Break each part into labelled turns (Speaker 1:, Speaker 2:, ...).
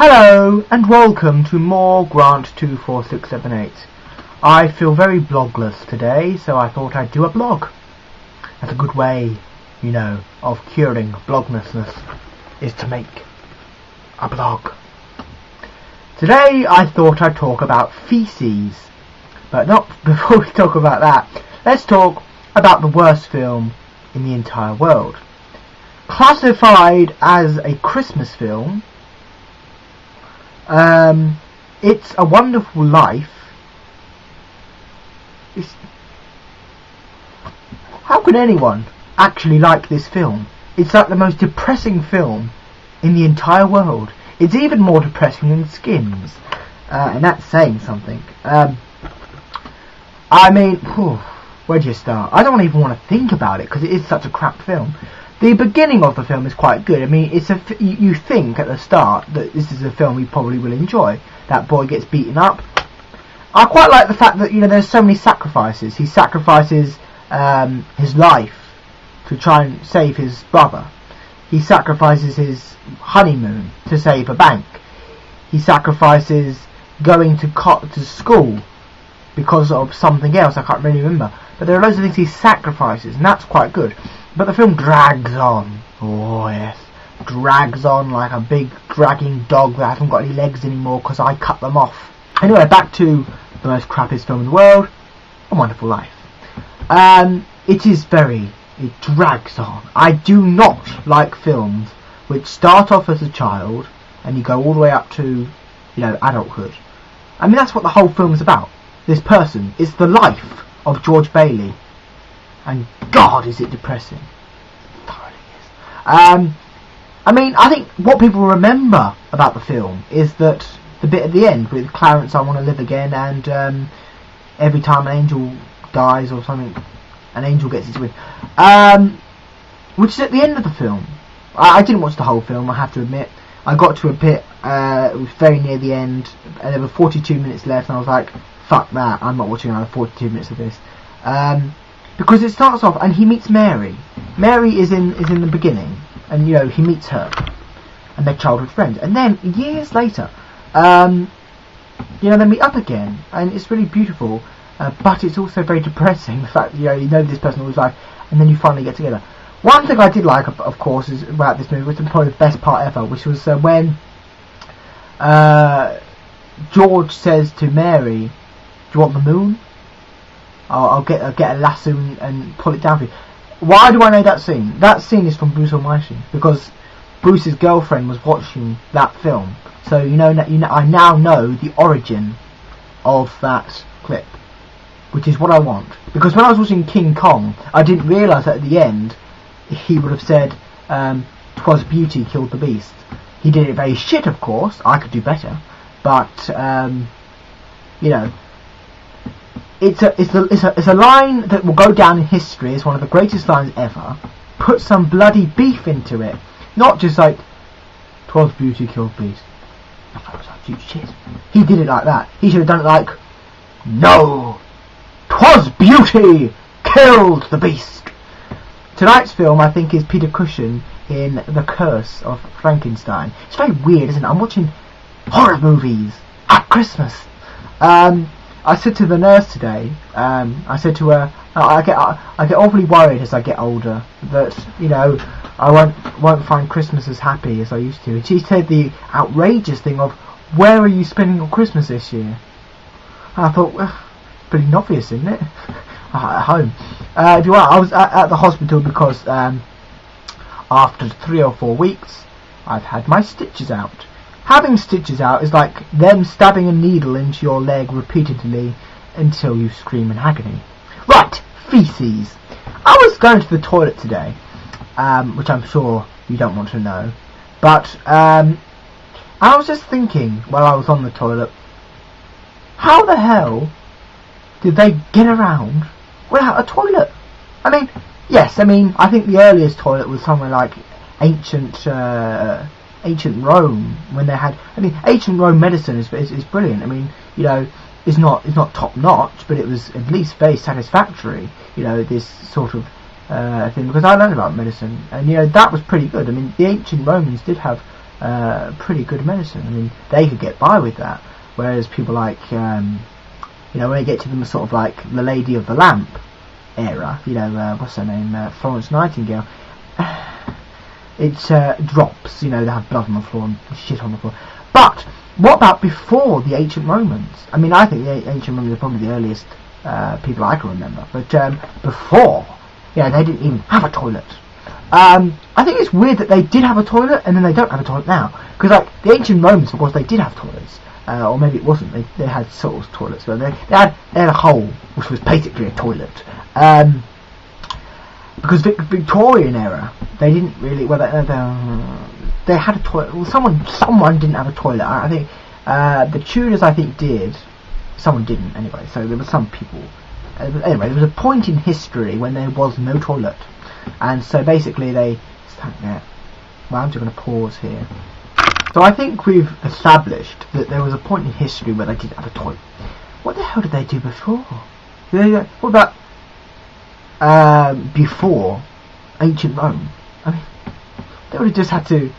Speaker 1: Hello and welcome to more Grant 24678. I feel very blogless today, so I thought I'd do a blog. That's a good way, of curing bloglessness, is to make a blog. Today I thought I'd talk about feces, but not before we talk about that. Let's talk about the worst film in the entire world. Classified as a Christmas film, It's a Wonderful Life. How could anyone actually like this film? It's like the most depressing film in the entire world. It's even more depressing than Skins, and that's saying something. Where do you start? I don't even want to think about it because it is such a crap film. The beginning of the film is quite good. I mean, you think at the start that this is a film you probably will enjoy. That boy gets beaten up. I quite like the fact that there's so many sacrifices. He sacrifices his life to try and save his brother. He sacrifices his honeymoon to save a bank. He sacrifices going to school because of something else. I can't really remember. But there are loads of things he sacrifices, and that's quite good. But the film drags on. Oh yes, drags on like a big dragging dog that hasn't got any legs anymore because I cut them off. Anyway, back to the most crappiest film in the world, A Wonderful Life. It drags on. I do not like films which start off as a child and you go all the way up to, adulthood. I mean, that's what the whole film is about. This person is the life of George Bailey. And God, is it depressing. It thoroughly is. I think what people remember about the film is that the bit at the end with Clarence, I Want to Live Again, and every time an angel dies or something, an angel gets his wish. Which is at the end of the film. I didn't watch the whole film, I have to admit. I got to a bit, it was very near the end, and there were 42 minutes left, and I was like, fuck that, I'm not watching another 42 minutes of this. Because it starts off and he meets Mary. Mary is in the beginning, and he meets her, and they're childhood friends. And then years later, they meet up again, and it's really beautiful. But it's also very depressing. The fact that you know this person all his life, and then you finally get together. One thing I did like, of course, is about this movie, which is probably the best part ever, which was when George says to Mary, "Do you want the moon? I'll get a lasso and pull it down for you." Why do I know that scene? That scene is from Bruce Almighty, because Bruce's girlfriend was watching that film. So I now know the origin of that clip, which is what I want. Because when I was watching King Kong, I didn't realise that at the end he would have said, "'Twas beauty killed the beast." He did it very shit, of course. I could do better, but It's a line that will go down in history as one of the greatest lines ever. Put some bloody beef into it. Not just like, "'Twas beauty killed beast." I thought it was like, huge shit. He did it like that. He should have done it like, "No! 'Twas beauty killed the beast." Tonight's film, I think, is Peter Cushing in The Curse of Frankenstein. It's very weird, isn't it? I'm watching horror movies at Christmas. I said to the nurse today, I said to her, I get awfully worried as I get older that, I won't find Christmas as happy as I used to. And she said the outrageous thing of, "Where are you spending your Christmas this year?" And I thought, well, pretty obvious, isn't it? At home. If you are, I was at the hospital because after 3 or 4 weeks, I've had my stitches out. Having stitches out is like them stabbing a needle into your leg repeatedly until you scream in agony. Right, feces. I was going to the toilet today, which I'm sure you don't want to know, but I was just thinking while I was on the toilet, how the hell did they get around without a toilet? I think the earliest toilet was somewhere like ancient Rome, when they had. Ancient Rome medicine is brilliant. It's not top notch, but it was at least very satisfactory. This sort of thing, because I learned about medicine, and that was pretty good. The ancient Romans did have pretty good medicine. I mean, they could get by with that, whereas people like, when you get to them sort of like the Lady of the Lamp era, what's her name, Florence Nightingale, it drops, they have blood on the floor and shit on the floor. But what about before the ancient Romans? I mean, I think the ancient Romans are probably the earliest people I can remember, but before, they didn't even have a toilet. I think it's weird that they did have a toilet and then they don't have a toilet now, because like the ancient Romans, of course, they did have toilets, or maybe it wasn't. They had sort of toilets, but they had a hole which was basically a toilet. Because Victorian era, they didn't really. Well, they had a toilet. Well, someone didn't have a toilet. I think the Tudors, I think, did. Someone didn't anyway. So there were some people. Anyway, there was a point in history when there was no toilet, and so basically they. Well, I'm just going to pause here. So I think we've established that there was a point in history where they didn't have a toilet. What the hell did they do before? What about before ancient Rome? I mean, they would have just had to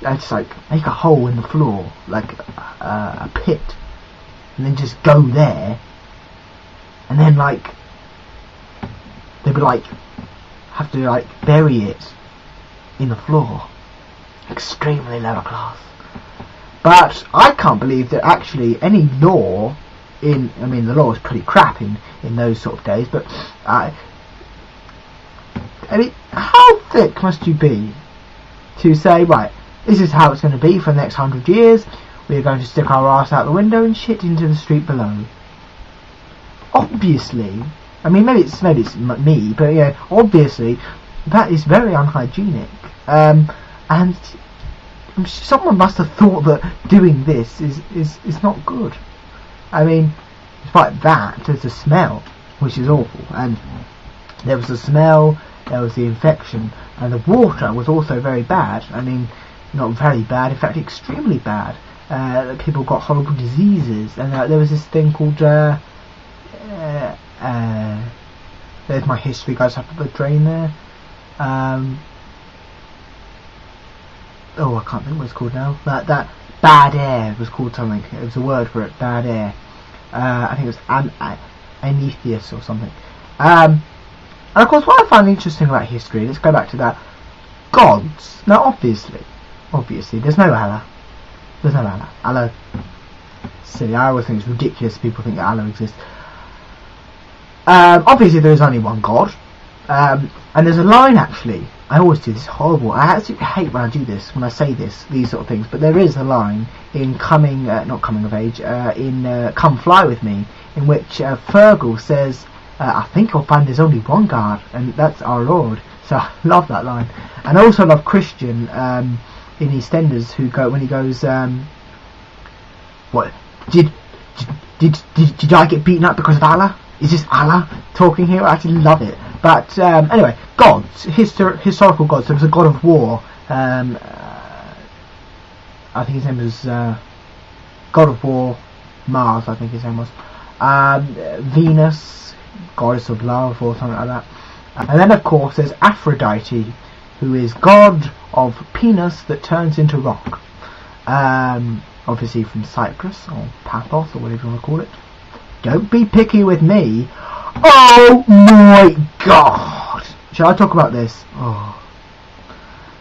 Speaker 1: just like make a hole in the floor, like a pit, and then just go there, and then like they would like have to like bury it in the floor. Extremely lower class. But I can't believe that actually any law I mean the law was pretty crap in those sort of days, but I mean, how thick must you be to say, right, this is how it's going to be for the next 100 years, we're going to stick our arse out the window and shit into the street below? Obviously, I mean, maybe it's me, but yeah, obviously that is very unhygienic. And someone must have thought that doing this is not good. I mean, despite that, there's a smell, which is awful, and there was the smell, there was the infection, and the water was also very bad. I mean, not very bad, in fact extremely bad. People got horrible diseases, and there was this thing called there's my history, guys, up the drain there. I can't think what it's called now. That bad air was called something. It was a word for it, bad air. I think it was Mckeith or something. And of course, what I find interesting about history, let's go back to that. Gods. Now, obviously, there's no Allah. There's no Allah. Allah, silly. I always think it's ridiculous people think that Allah exists. Obviously, there is only one God. And there's a line, actually. I always do this, horrible. I absolutely hate when I do this, when I say these sort of things. But there is a line in not Coming of Age, in Come Fly With Me, in which Fergal says, I think you'll find there's only one God, and that's our Lord. So I love that line. And I also love Christian in EastEnders, when he goes, what, did I get beaten up because of Allah? Is this Allah talking here? I actually love it. But anyway, gods, historical gods. There was a god of war. I think his name was God of War, Mars. I think his name was Venus, goddess of love, or something like that. And then, of course, there's Aphrodite, who is god of penis that turns into rock. Obviously from Cyprus or Paphos or whatever you want to call it. Don't be picky with me. Oh my god! Shall I talk about this? Oh.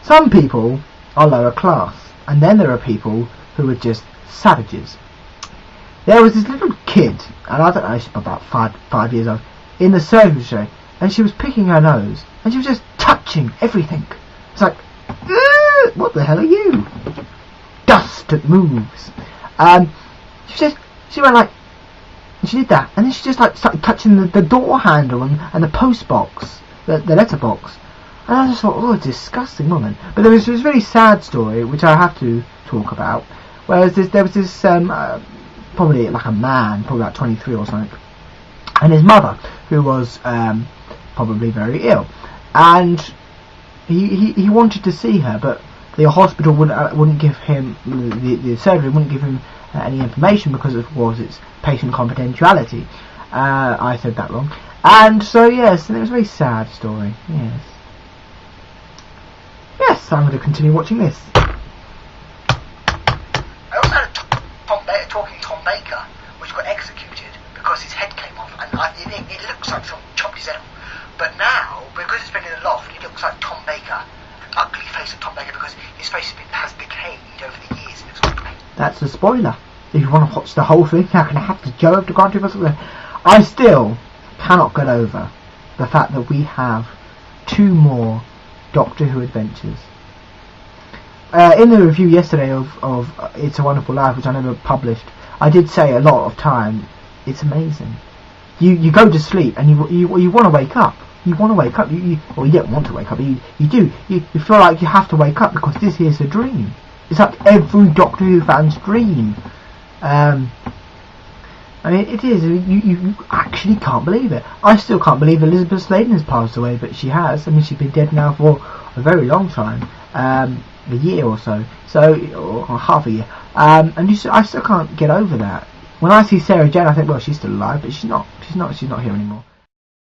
Speaker 1: Some people are lower class, and then there are people who are just savages. There was this little kid, and I don't know, she's about five years old, in the surgery tray, and she was picking her nose, and she was just touching everything. It's like, what the hell are you? Dust that moves. She went like, she did that, and then she just like started touching the door handle and the post box, the letter box, and I just thought, oh, disgusting woman. But there was this really sad story which I have to talk about. Whereas there was this probably like a man, probably about 23 or something, and his mother, who was probably very ill, and he wanted to see her, but the hospital wouldn't give him, the surgery wouldn't give him any information because of course it's patient confidentiality. I said that wrong. And so yes, and it was a very sad story. Yes, I'm going to continue watching this. Baker, which got executed because his head came off, and it looks like someone chopped his head off. But now, because it's been in the loft, it looks like Tom Baker, the ugly face of Tom Baker, because his face has decayed over the years. It looks like that's a spoiler. If you want to watch the whole thing, you're going to have to go over to Grand Tour. I still cannot get over the fact that we have 2 more Doctor Who adventures. In the review yesterday of It's a Wonderful Life, which I never published, I did say a lot of time, it's amazing. You go to sleep and you want to wake up. You want to wake up. You don't want to wake up. You do. You feel like you have to wake up because this is a dream. It's like every Doctor Who fan's dream. I mean, it is. You actually can't believe it. I still can't believe Elizabeth Sladen has passed away, but she has. I mean, she's been dead now for a very long time, a year or so, or half a year. And I still can't get over that. When I see Sarah Jane, I think, well, she's still alive, but she's not. She's not here anymore.